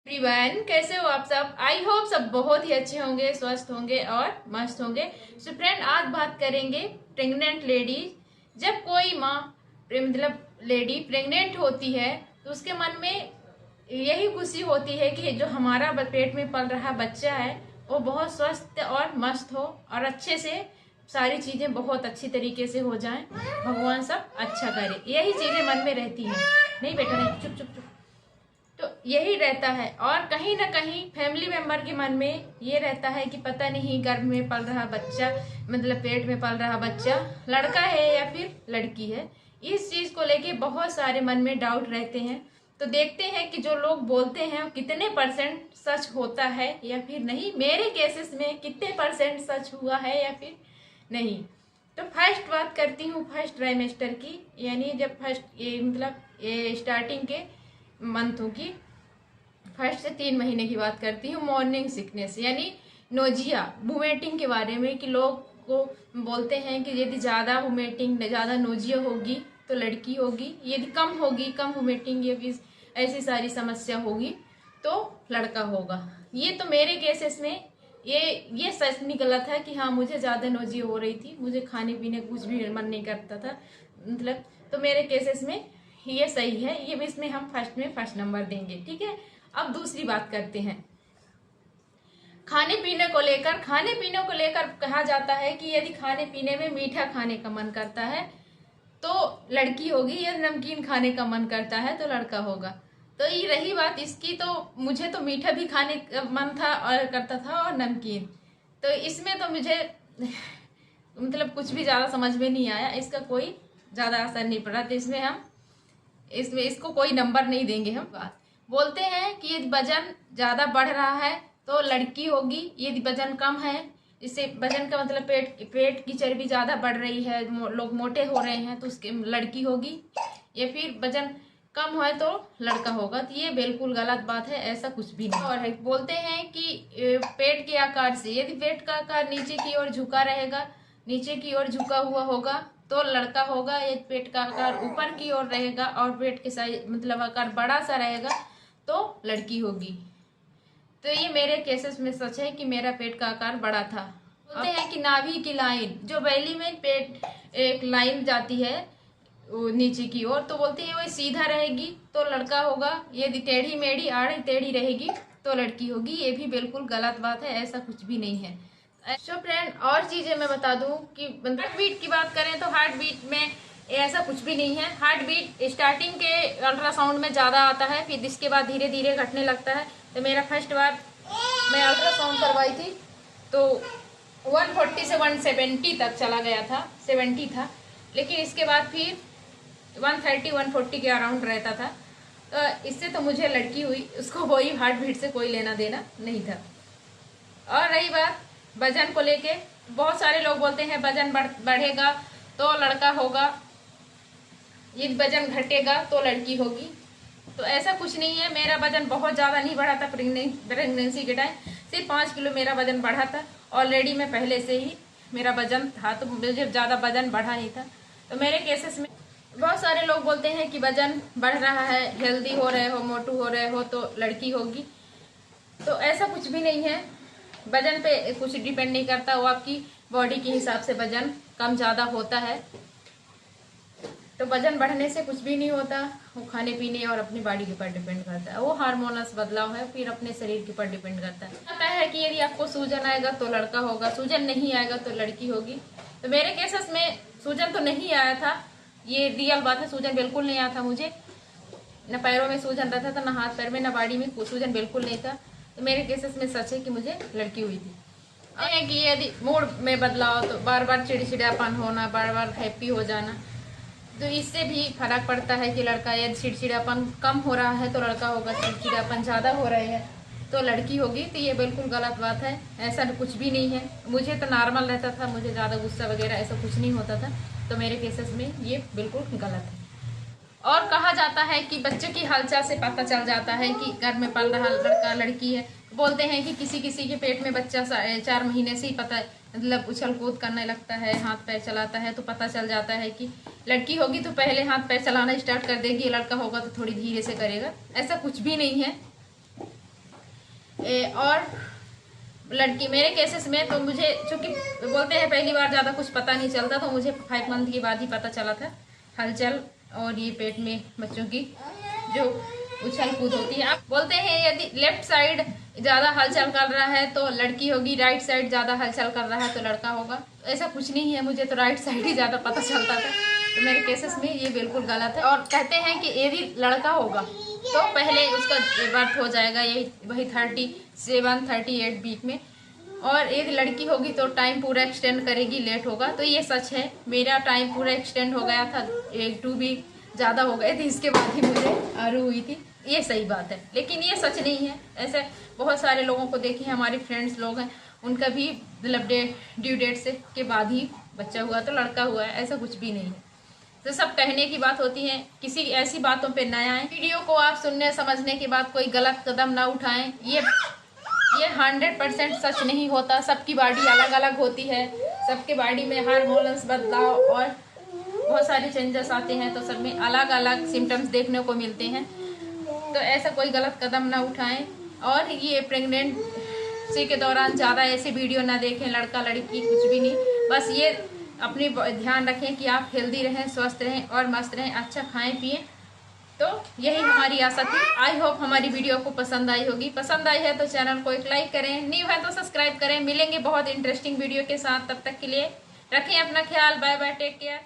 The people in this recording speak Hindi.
एवरीवन, कैसे हो आप सब। आई होप सब बहुत ही अच्छे होंगे, स्वस्थ होंगे और मस्त होंगे। सो फ्रेंड, आज बात करेंगे प्रेग्नेंट लेडीज। जब कोई माँ मतलब लेडी प्रेग्नेंट होती है तो उसके मन में यही खुशी होती है कि जो हमारा पेट में पल रहा बच्चा है वो बहुत स्वस्थ और मस्त हो और अच्छे से सारी चीजें बहुत अच्छी तरीके से हो जाएं। भगवान सब अच्छा करे, यही चीजें मन में रहती हैं। नहीं बेटा नहीं, चुप चुप चुप। तो यही रहता है और कहीं ना कहीं फैमिली मेंबर के मन में ये रहता है कि पता नहीं गर्भ में पल रहा बच्चा मतलब पेट में पल रहा बच्चा लड़का है या फिर लड़की है। इस चीज को लेके बहुत सारे मन में डाउट रहते हैं। तो देखते हैं कि जो लोग बोलते हैं कितने परसेंट सच होता है या फिर नहीं, मेरे केसेस में कितने परसेंट सच हुआ है या फिर नहीं। तो फर्स्ट बात करती हूँ फर्स्ट ट्राइमेस्टर की, यानी जब फर्स्ट ये मतलब ये स्टार्टिंग के मंथों की फर्स्ट से 3 महीने की बात करती हूँ। मॉर्निंग सिकनेस यानी नोजिया वोमिटिंग के बारे में कि लोग को बोलते हैं कि यदि ज़्यादा वोमिटिंग ज़्यादा नोजिया होगी तो लड़की होगी, यदि कम होगी कम वोमिटिंग या फिर ऐसी सारी समस्या होगी तो लड़का होगा। ये तो मेरे केसेस में ये सच निकला था कि हाँ मुझे ज़्यादा नोजिया हो रही थी, मुझे खाने पीने कुछ भी मन नहीं करता था मतलब। तो मेरे केसेस में ये सही है, ये भी इसमें हम फर्स्ट में फर्स्ट नंबर देंगे, ठीक है। अब दूसरी बात करते हैं खाने पीने को लेकर। खाने पीने को लेकर कहा जाता है कि यदि खाने पीने में मीठा खाने का मन करता है तो लड़की होगी, यदि नमकीन खाने का मन करता है तो लड़का होगा। तो ये रही बात इसकी, तो मुझे तो मीठा भी खाने का मन था और करता था और नमकीन, तो इसमें तो मुझे मतलब कुछ भी ज़्यादा समझ में नहीं आया, इसका कोई ज़्यादा असर नहीं पड़ा। तो इसमें इसको कोई नंबर नहीं देंगे हम। बात बोलते हैं कि यदि वजन ज्यादा बढ़ रहा है तो लड़की होगी, यदि वजन कम है, इससे वजन का मतलब पेट की चर्बी ज्यादा बढ़ रही है, लोग मोटे हो रहे हैं तो उसके लड़की होगी, या फिर वजन कम है तो लड़का होगा। तो ये बिल्कुल गलत बात है, ऐसा कुछ भी नहीं। और है बोलते हैं कि पेट के आकार से, यदि पेट का आकार नीचे की ओर झुका रहेगा, नीचे की ओर झुका हुआ होगा तो लड़का होगा, या पेट का आकार ऊपर की ओर रहेगा और पेट के साइज मतलब आकार बड़ा सा रहेगा तो लड़की होगी। तो ये मेरे केसेस में सच है कि मेरा पेट का आकार बड़ा था। बोलते हैं कि नाभि की लाइन जो बैली में पेट एक लाइन जाती है नीचे की ओर, तो बोलते हैं वो सीधा रहेगी तो लड़का होगा, यदि टेढ़ी मेढ़ी आड़ी टेढ़ी रहेगी तो लड़की होगी। ये भी बिल्कुल गलत बात है, ऐसा कुछ भी नहीं है। सो फ्रेंड, और चीजें मैं बता दूं कि हार्ट बीट की बात करें तो हार्ट बीट में ऐसा कुछ भी नहीं है। हार्ट बीट स्टार्टिंग के अल्ट्रासाउंड में ज्यादा आता है, फिर इसके बाद धीरे धीरे घटने लगता है। तो मेरा फर्स्ट बार मैं अल्ट्रासाउंड करवाई थी तो 140 से 170 तक चला गया था, 70 था, लेकिन इसके बाद फिर 130 140 के अराउंड रहता था। तो इससे तो मुझे लड़की हुई, उसको कोई हार्ट बीट से कोई लेना देना नहीं था। और रही बात वजन को लेके, बहुत सारे लोग बोलते हैं वजन बढ़ेगा तो लड़का होगा, यदि वजन घटेगा तो लड़की होगी। तो ऐसा कुछ नहीं है, मेरा वजन बहुत ज़्यादा नहीं बढ़ा था प्रेगनेंसी के टाइम, सिर्फ 5 किलो मेरा वजन बढ़ा था। ऑलरेडी मैं पहले से ही मेरा वजन था तो मुझे ज़्यादा वजन बढ़ा नहीं था। तो मेरे केसेस में बहुत सारे लोग बोलते हैं कि वजन बढ़ रहा है, हेल्दी हो रहे हो, मोटू हो रहे हो तो लड़की होगी। तो ऐसा कुछ भी नहीं है, वजन पे कुछ डिपेंड नहीं करता, वो आपकी बॉडी के हिसाब से वजन कम ज़्यादा होता है। तो वजन बढ़ने से कुछ भी नहीं होता, वो खाने पीने और अपनी बॉडी के ऊपर डिपेंड करता है, वो हार्मोनस बदलाव है, फिर अपने शरीर के ऊपर डिपेंड करता है। पता है कि यदि आपको सूजन आएगा तो लड़का होगा, सूजन नहीं आएगा तो लड़की होगी। तो मेरे केसेस में सूजन तो नहीं आया था, ये रियल बात है, सूजन बिल्कुल नहीं आया था मुझे, न पैरों में सूजन रहता था, न हाथ पैर में, न बॉडी में सूजन बिल्कुल नहीं था। तो मेरे केसेस में सच है कि मुझे लड़की हुई थी। है कि यदि मूड में बदलाव तो बार बार चिड़चिड़ापन होना, बार बार हैप्पी हो जाना, तो इससे भी फर्क पड़ता है कि लड़का, यदि चिड़चिड़ापन कम हो रहा है तो लड़का होगा, चिड़चिड़ापन ज़्यादा हो रहे हैं तो लड़की होगी। तो ये बिल्कुल गलत बात है, ऐसा कुछ भी नहीं है। मुझे तो नॉर्मल रहता था, मुझे ज़्यादा गुस्सा वगैरह ऐसा कुछ नहीं होता था, तो मेरे केसेस में ये बिल्कुल गलत है। और कहा जाता है कि बच्चे की हलचल से पता चल जाता है कि घर में पल रहा लड़का लड़की है। बोलते हैं कि किसी किसी के पेट में बच्चा 4 महीने से ही पता मतलब उछल कूद करने लगता है, हाथ पैर चलाता है, तो पता चल जाता है कि लड़की होगी तो पहले हाथ पैर चलाना स्टार्ट कर देगी, लड़का होगा तो थोड़ी धीरे से करेगा। ऐसा कुछ भी नहीं है, और लड़की मेरे केसेस में तो मुझे चूंकि बोलते हैं पहली बार ज़्यादा कुछ पता नहीं चलता, तो मुझे 5 मंथ के बाद ही पता चला था हलचल और ये पेट में बच्चों की जो उछल कूद होती है। आप बोलते हैं यदि लेफ्ट साइड ज़्यादा हलचल कर रहा है तो लड़की होगी, राइट साइड ज़्यादा हलचल कर रहा है तो लड़का होगा। तो ऐसा कुछ नहीं है, मुझे तो राइट साइड ही ज़्यादा पता चलता था, तो मेरे केसेस में ये बिल्कुल गलत है। और कहते हैं कि यदि लड़का होगा तो पहले उसका बर्थ हो जाएगा यही वही 37-38 वीक में, और एक लड़की होगी तो टाइम पूरा एक्सटेंड करेगी, लेट होगा। तो ये सच है, मेरा टाइम पूरा एक्सटेंड हो गया था, 1-2 वीक ज़्यादा हो गए थे, इसके बाद ही मुझे आरू हुई थी। ये सही बात है, लेकिन ये सच नहीं है। ऐसे बहुत सारे लोगों को देखे, हमारे फ्रेंड्स लोग हैं, उनका भी मतलब ड्यू डेट से के बाद ही बच्चा हुआ तो लड़का हुआ है, ऐसा कुछ भी नहीं है। तो सब कहने की बात होती है, किसी ऐसी बातों पे ना आए। वीडियो को आप सुनने समझने के बाद कोई गलत कदम ना उठाएं। ये 100% सच नहीं होता, सबकी बॉडी अलग अलग होती है, सबके बॉडी में हार्मोन्स बदलाव और बहुत सारे चेंजेस आते हैं, तो सब में अलग अलग सिम्टम्स देखने को मिलते हैं। तो ऐसा कोई गलत कदम ना उठाएं, और ये प्रेगनेंसी के दौरान ज़्यादा ऐसे वीडियो ना देखें, लड़का लड़की कुछ भी नहीं। बस ये अपनी ध्यान रखें कि आप हेल्दी रहें, स्वस्थ रहें और मस्त रहें, अच्छा खाएं पिएं। तो यही हमारी आशा थी। आई होप हमारी वीडियो को पसंद आई होगी। पसंद आई है तो चैनल को एक लाइक करें, न्यू है तो सब्सक्राइब करें। मिलेंगे बहुत इंटरेस्टिंग वीडियो के साथ, तब तक के लिए रखें अपना ख्याल। Bye bye, take care.